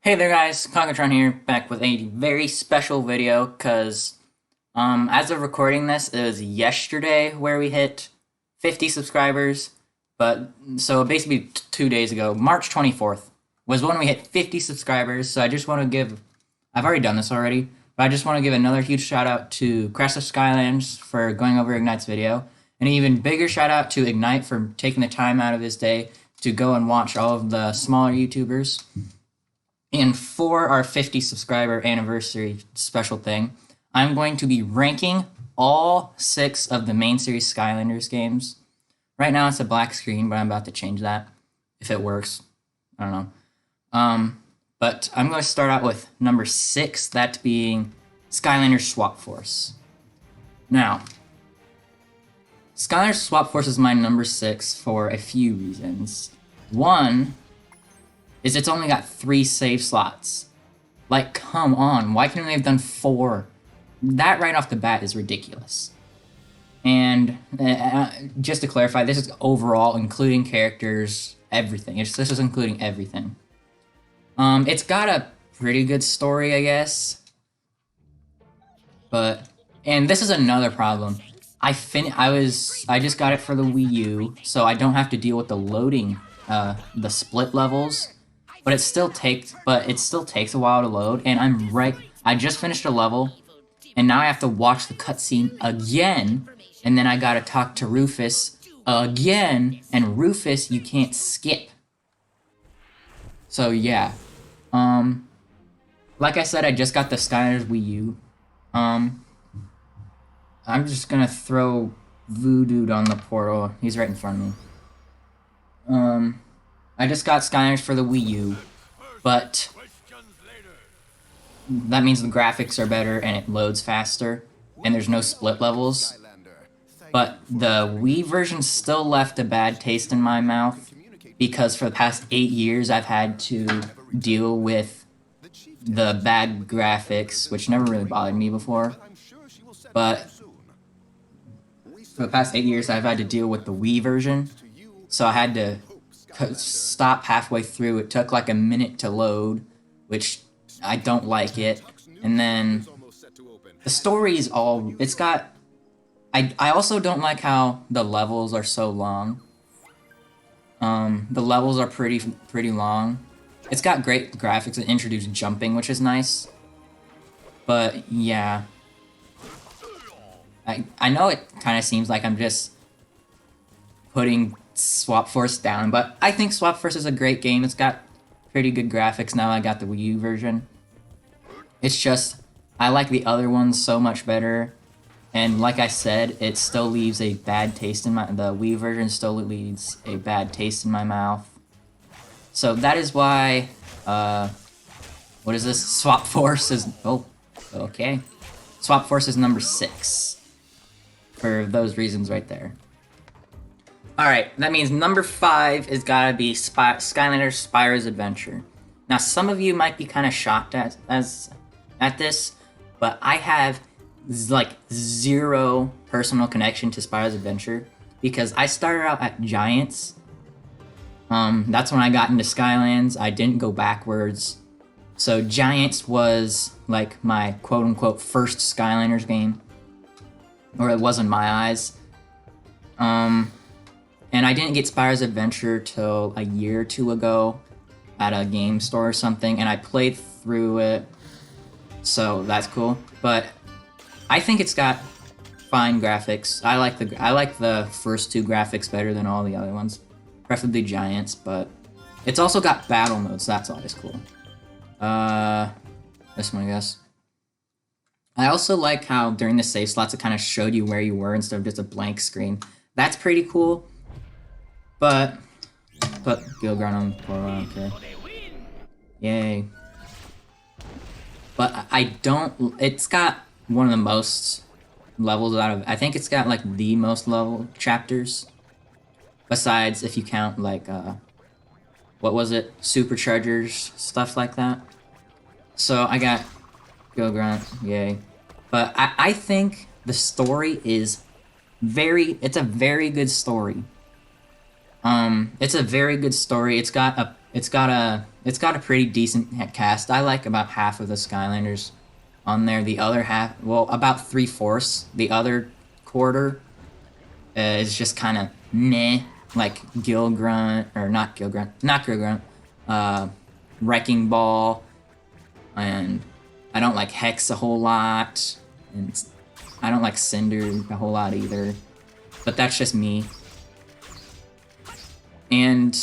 Hey there guys, Concatron here, back with a very special video, because as of recording this, it was yesterday where we hit 50 subscribers, but, so basically 2 days ago, March 24th, was when we hit 50 subscribers, so I just want to I've already done this already, but I just want to give another huge shout out to Crash of Skylands for going over Ignite's video, and an even bigger shout out to Ignite for taking the time out of his day to go and watch all of the smaller YouTubers. And for our 50 subscriber anniversary special thing, I'm going to be ranking all 6 of the main series Skylanders games. Right now it's a black screen, but I'm about to change that if it works. I don't know. But I'm going to start out with number 6, that being Skylanders Swap Force. Now, Skylanders Swap Force is my number 6 for a few reasons. One is it's only got 3 save slots. Like, come on, why couldn't they have done 4? That right off the bat is ridiculous. And just to clarify, this is overall, including characters, everything. This is including everything. It's got a pretty good story, I guess. And this is another problem. I just got it for the Wii U, so I don't have to deal with the loading, the split levels. But it still takes a while to load, and I just finished a level, and now I have to watch the cutscene again, and then I gotta talk to Rufus again, and Rufus you can't skip. So yeah. Like I said, I just got the Skylanders Wii U. I'm just gonna throw Voodoo on the portal. He's right in front of me. I just got Skylanders for the Wii U, but that means the graphics are better and it loads faster, and there's no split levels. But the Wii version still left a bad taste in my mouth, because for the past 8 years I've had to deal with the bad graphics, which never really bothered me before. But for the past 8 years I've had to deal with the Wii version, so I had to stop halfway through. It took like a minute to load, which I don't like it. And then the story is I also don't like how the levels are so long. The levels are pretty long. It's got great graphics that introduce jumping, which is nice. But yeah, I know it kind of seems like I'm just putting Swap Force down, but I think Swap Force is a great game. It's got pretty good graphics now I got the Wii U version. It's just, I like the other ones so much better, and like I said, it still leaves a bad taste in the Wii version still leaves a bad taste in my mouth. So that is why, what is this? Swap Force is, oh, okay. Swap Force is number 6. For those reasons right there. Alright, that means number 5 is gotta be Skylanders Spyros Adventure. Now, some of you might be kind of shocked at this, but I have like 0 personal connection to Spyros Adventure, because I started out at Giants. That's when I got into Skylands. I didn't go backwards. So Giants was like my quote-unquote first Skylanders game, or it was in my eyes. And I didn't get Spyros Adventure till a year or 2 ago at a game store or something, and I played through it, so that's cool. But I think it's got fine graphics. I like the first 2 graphics better than all the other ones, preferably Giants. But it's also got battle modes. That's always cool. This one, I guess. I also like how during the save slots it kind of showed you where you were instead of just a blank screen. That's pretty cool. But Gilgron on the portal, okay. Yay. But it's got one of the most levels I think it's got like the most level chapters. Besides, if you count like, what was it? Superchargers, stuff like that. So I got Gilgron, yay. But I think the story is it's a very good story. It's a very good story. It's got a it's got a pretty decent cast. I like about half of the Skylanders on there. The other half, well, about 3/4. The other quarter is just kind of meh, like Gilgrunt, or not Gilgrunt, not Gilgrunt, Wrecking Ball, and I don't like Hex a whole lot, and I don't like Cinder a whole lot either, but that's just me. And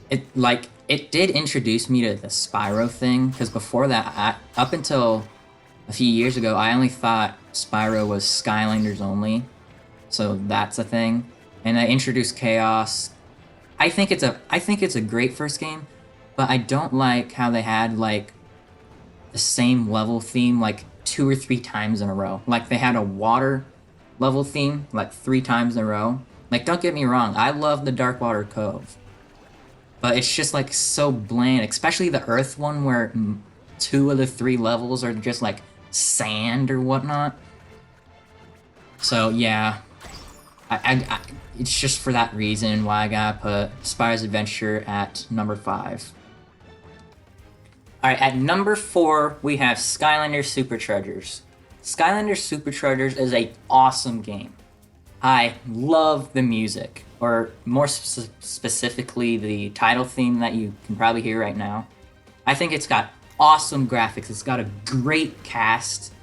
it did introduce me to the Spyro thing, because before that, up until a few years ago, I only thought Spyro was Skylanders only, so that's a thing. And I introduced Chaos. I think it's a great first game, but I don't like how they had like the same level theme like 2 or 3 times in a row. Like they had a water level theme like 3 times in a row. Like, don't get me wrong, I love the Dark Water Cove, but it's just like so bland, especially the Earth one where 2 of the 3 levels are just like sand or whatnot. So yeah, I it's just for that reason why I gotta put Spyros Adventure at number 5. Alright, at number 4, we have Skylanders Superchargers. Skylanders Superchargers is an awesome game. I love the music, or more specifically the title theme that you can probably hear right now. I think it's got awesome graphics. It's got a great cast,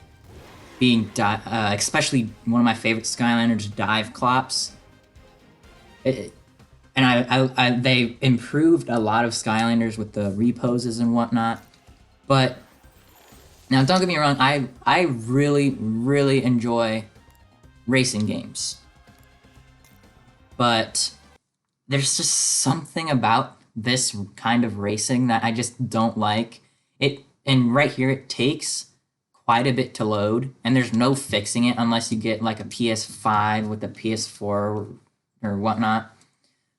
being especially one of my favorite Skylanders, Dive Clops. And they improved a lot of Skylanders with the reposes and whatnot. But now, don't get me wrong, I really enjoy racing games. But there's just something about this kind of racing that I just don't like. And right here, it takes quite a bit to load, and there's no fixing it unless you get like a PS5 with a PS4 or whatnot.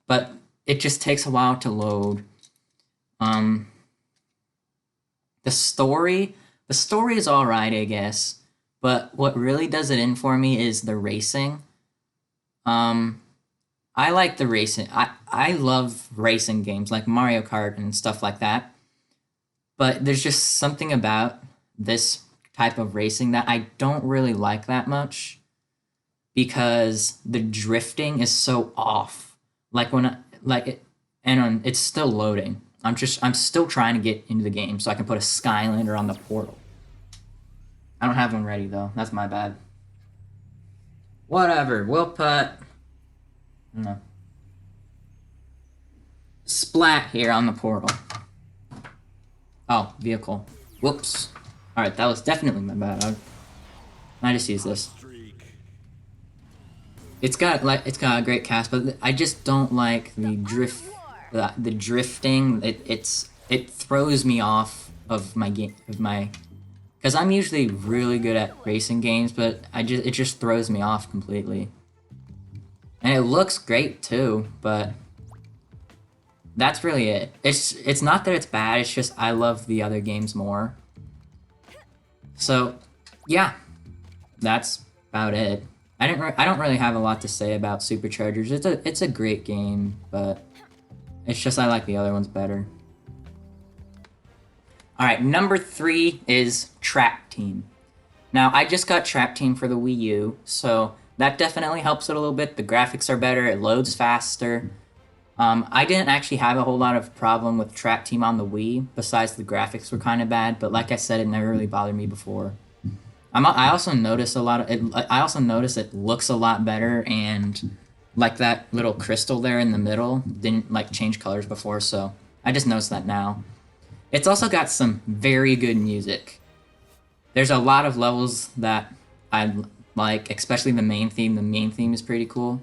But it just takes a while to load. The story is alright, I guess, but what really does it in for me is the racing. I like the racing. I love racing games like Mario Kart and stuff like that. But there's just something about this type of racing that I don't really like that much, because the drifting is so off. Like it's still loading. I'm still trying to get into the game so I can put a Skylander on the portal. I don't have one ready though. That's my bad. Whatever. We'll put no Splat here on the portal. Oh, vehicle. Whoops. Alright, that was definitely my bad. I just use this. It's got a great cast, but I just don't like the drifting. It throws me off of my game, because I'm usually really good at racing games, but it just throws me off completely. And it looks great too, but that's really it. It's not that it's bad, it's just I love the other games more. So, yeah, that's about it. I don't really have a lot to say about Superchargers. It's a great game, but it's just I like the other ones better. Alright, number 3 is Trap Team. Now, I just got Trap Team for the Wii U, so that definitely helps it a little bit. The graphics are better, it loads faster. I didn't actually have a whole lot of problem with Trap Team on the Wii, besides the graphics were kind of bad, but like I said, it never really bothered me before. I also noticed it looks a lot better, and like that little crystal there in the middle didn't like change colors before, so I just noticed that now. It's also got some very good music. There's a lot of levels that I like, especially the main theme. The main theme is pretty cool.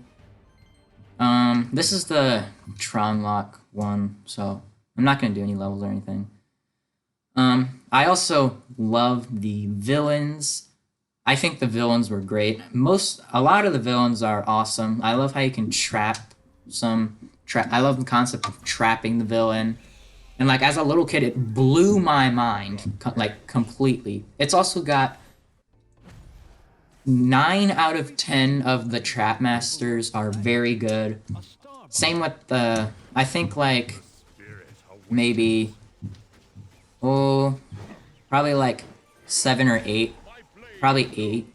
This is the Tron Lock one, so I'm not gonna do any levels or anything. I also love the villains. I think the villains were great. A lot of the villains are awesome. I love how you can trap I love the concept of trapping the villain. And like as a little kid, it blew my mind like completely. It's also got 9 out of 10 of the Trap Masters are very good. Same with I think like maybe Probably like 7 or 8. Probably 8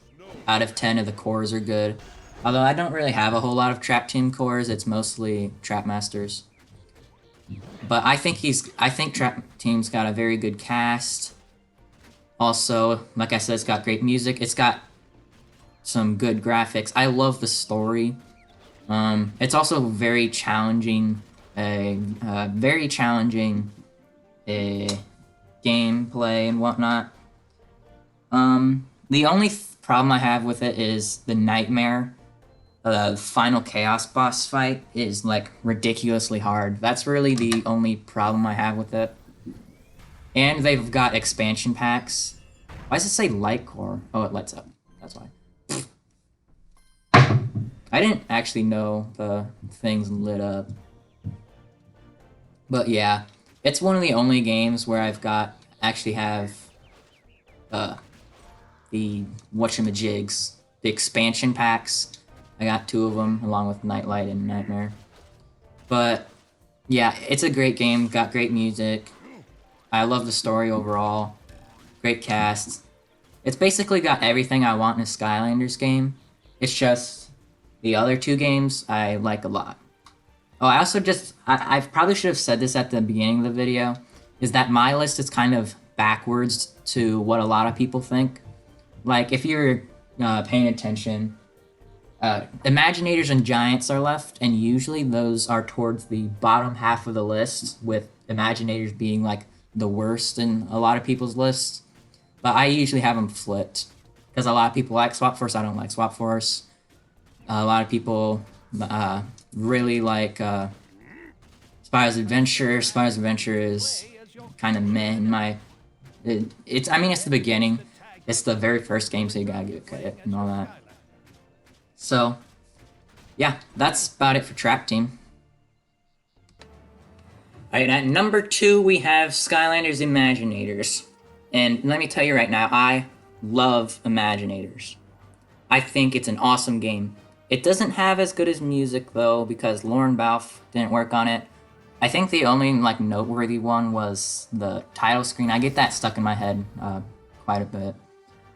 out of 10 of the cores are good. Although I don't really have a whole lot of Trap Team cores, it's mostly Trap Masters. But I think Trap Team's got a very good cast. Also, like I said, it's got great music. It's got some good graphics. I love the story. It's also very challenging, very challenging gameplay and whatnot. The only problem I have with it is the nightmare. The final chaos boss fight is like ridiculously hard. That's really the only problem I have with it. And they've got expansion packs. Why does it say light core? Oh, it lights up. That's why. I didn't actually know the things lit up. But yeah, it's one of the only games where I've actually have the whatchamajigs, the expansion packs. I got 2 of them along with Nightlight and Nightmare. But yeah, it's a great game, got great music. I love the story overall. Great cast. It's basically got everything I want in a Skylanders game. It's just the other 2 games I like a lot. Oh, I also I probably should have said this at the beginning of the video, is that my list is kind of backwards to what a lot of people think. Like, if you're paying attention, Imaginators and Giants are left, and usually those are towards the bottom half of the list, with Imaginators being like the worst in a lot of people's lists. But I usually have them flipped, because a lot of people like Swap Force, I don't like Swap Force. A lot of people really like Spyros Adventure. Spyros Adventure is kind of meh in my... I mean, it's the beginning. It's the very first game, so you gotta give it credit and all that. So, yeah, that's about it for Trap Team. Alright, at number 2, we have Skylanders Imaginators. And let me tell you right now, I love Imaginators. I think it's an awesome game. It doesn't have as good as music, though, because Lauren Balfe didn't work on it. I think the only, like, noteworthy one was the title screen. I get that stuck in my head quite a bit.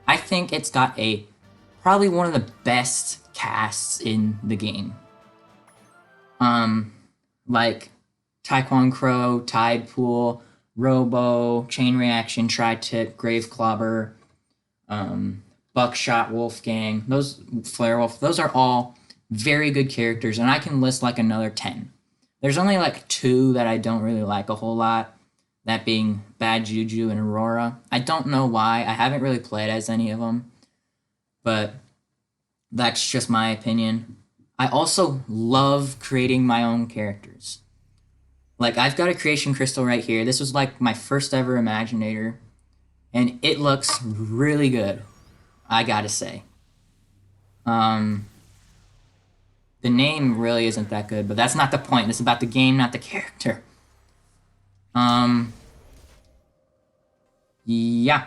I think it's got probably one of the best casts in the game. Like Taekwon Crow, Tide Pool, Robo, Chain Reaction, Tri-Tip, Grave Clobber, Buckshot, Wolfgang, Flare Wolf, those are all very good characters, and I can list like another 10. There's only like 2 that I don't really like a whole lot, that being Bad Juju and Aurora. I don't know why, I haven't really played as any of them, but that's just my opinion. I also love creating my own characters. Like, I've got a creation crystal right here. This was like my first ever Imaginator, and it looks really good, I gotta say. The name really isn't that good, but that's not the point. It's about the game, not the character. Yeah.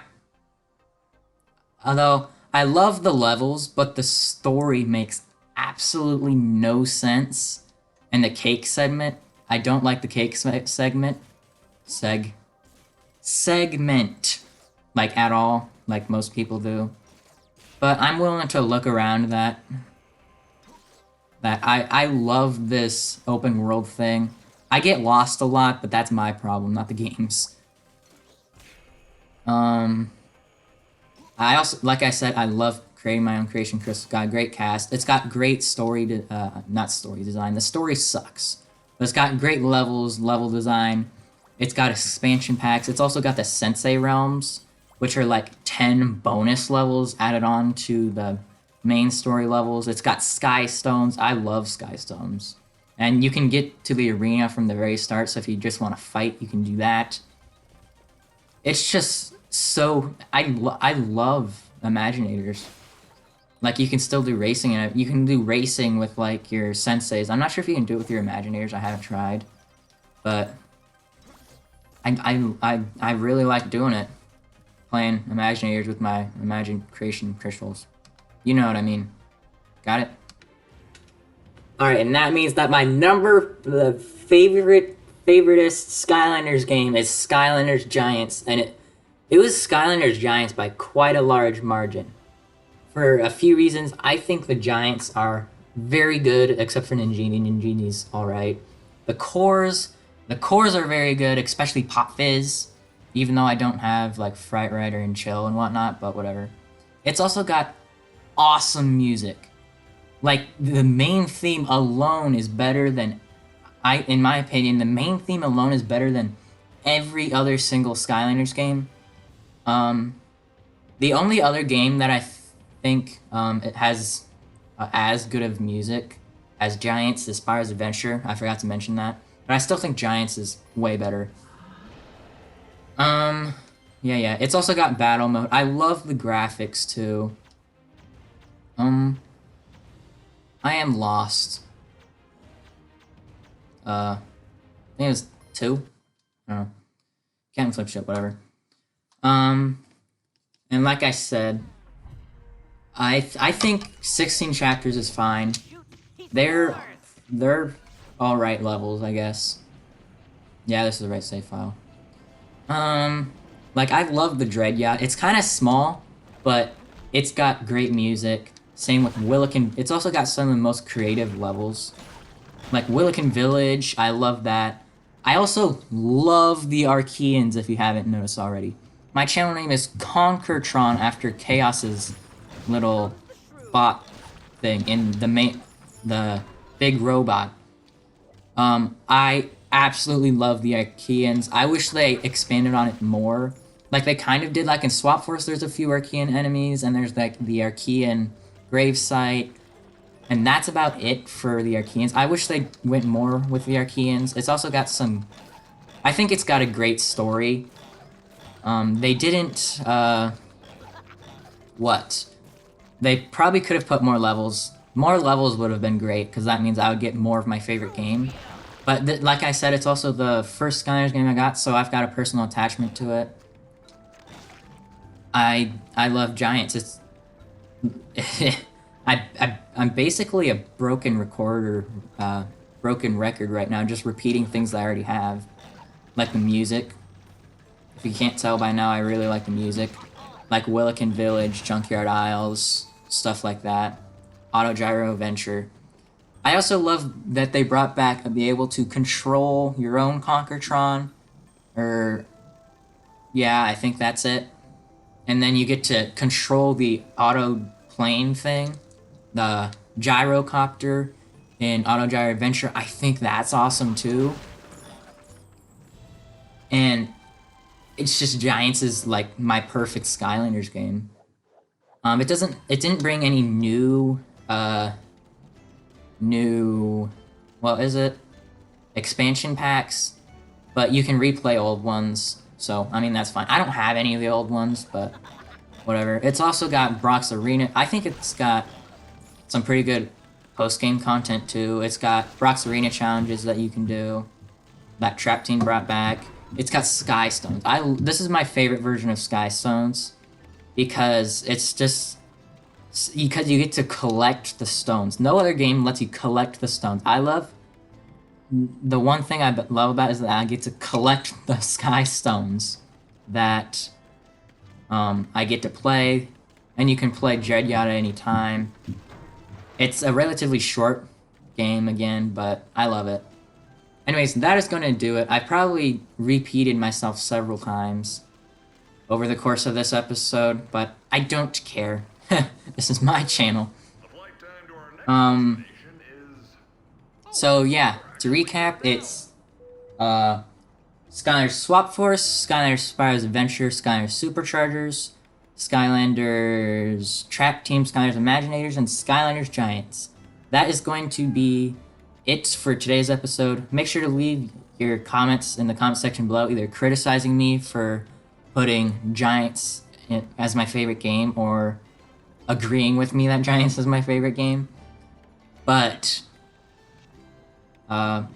Although, I love the levels, but the story makes absolutely no sense. And the cake segment, I don't like the cake segment. Segment. Like, at all, like most people do. But I'm willing to look around that. I love this open world thing. I get lost a lot, but that's my problem, not the game's. I also, like I said, I love creating my own creation crystal. It's got a great cast. It's got great story, not story design. The story sucks. But it's got great levels, level design. It's got expansion packs. It's also got the Sensei Realms, which are like 10 bonus levels added on to the main story levels. It's got Sky Stones. I love Sky Stones. And you can get to the arena from the very start, so if you just want to fight, you can do that. It's just so... I love Imaginators. Like, you can still do racing, and you can do racing with, like, your senseis. I'm not sure if you can do it with your Imaginators. I haven't tried. But I really like doing it. Playing Imaginators with my Imagine Creation crystals. You know what I mean. Got it? Alright, and that means that my favoriteest Skylanders game is Skylanders Giants, and It was Skylanders Giants by quite a large margin. For a few reasons, I think the Giants are very good, except for Ninjini. Ninjini's alright. The cores, the cores are very good, especially Pop Fizz. Even though I don't have like Fright Rider and Chill and whatnot, but whatever. It's also got awesome music. Like the main theme alone is better than in my opinion, the main theme alone is better than every other single Skylanders game. The only other game that I think it has as good of music as Giants is Spyros Adventure. I forgot to mention that, but I still think Giants is way better. Yeah. It's also got battle mode. I love the graphics too. I am lost. I think it was 2. I don't know. Can't flip shit, whatever. And like I said, I think 16 chapters is fine. They're alright levels, I guess. Yeah, this is the right save file. Like, I love the Dread Yacht. It's kind of small, but it's got great music. Same with Willikin. It's also got some of the most creative levels. Like Willikin Village, I love that. I also love the Archeans, if you haven't noticed already. My channel name is Conquertron after Chaos's little bot thing in the big robot. I absolutely love the Archeans. I wish they expanded on it more. Like they kind of did, like in Swap Force there's a few Archean enemies, and there's like the Archean gravesite. And that's about it for the Archeans. I wish they went more with the Archeans. It's also got some... I think it's got a great story. They didn't, what? They probably could have put more levels. More levels would have been great, because that means I would get more of my favorite game. But like I said, it's also the first Skylanders game I got, so I've got a personal attachment to it. I love Giants. It's... I'm basically a broken recorder, broken record right now, just repeating things that I already have. Like the music. If you can't tell by now, I really like the music. Like Willikin Village, Junkyard Isles, stuff like that. Auto Gyro Adventure. I also love that they brought back be able to control your own Conquertron. Or, yeah, I think that's it. And then you get to control the auto plane thing. The gyrocopter in Auto Gyro Adventure. I think that's awesome too. And it's just Giants is like my perfect Skylanders game. It didn't bring any new what is it? Expansion packs, but you can replay old ones. So, I mean, that's fine. I don't have any of the old ones, but whatever. It's also got Brock's Arena. I think it's got some pretty good post-game content, too. It's got Brock's Arena challenges that you can do. That Trap Team brought back. It's got Sky Stones. This is my favorite version of Sky Stones. Because it's just... Because you get to collect the stones. No other game lets you collect the stones. The one thing I love about it is that I get to collect the Sky Stones that I get to play, and you can play Dread Yacht at any time. It's a relatively short game again, but I love it. Anyways, that is going to do it. I probably repeated myself several times over the course of this episode, but I don't care. This is my channel. So yeah, to recap, it's Skylanders Swap Force, Skylanders Spyros Adventure, Skylanders Superchargers, Skylanders Trap Team, Skylanders Imaginators, and Skylanders Giants. That is going to be it for today's episode. Make sure to leave your comments in the comment section below, either criticizing me for putting Giants as my favorite game, or agreeing with me that Giants is my favorite game. But, and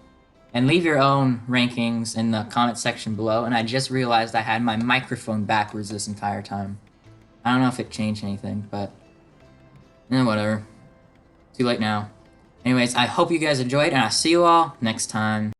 leave your own rankings in the comment section below. And I just realized I had my microphone backwards this entire time. I don't know if it changed anything, but whatever. Too late now. Anyways, I hope you guys enjoyed, and I'll see you all next time.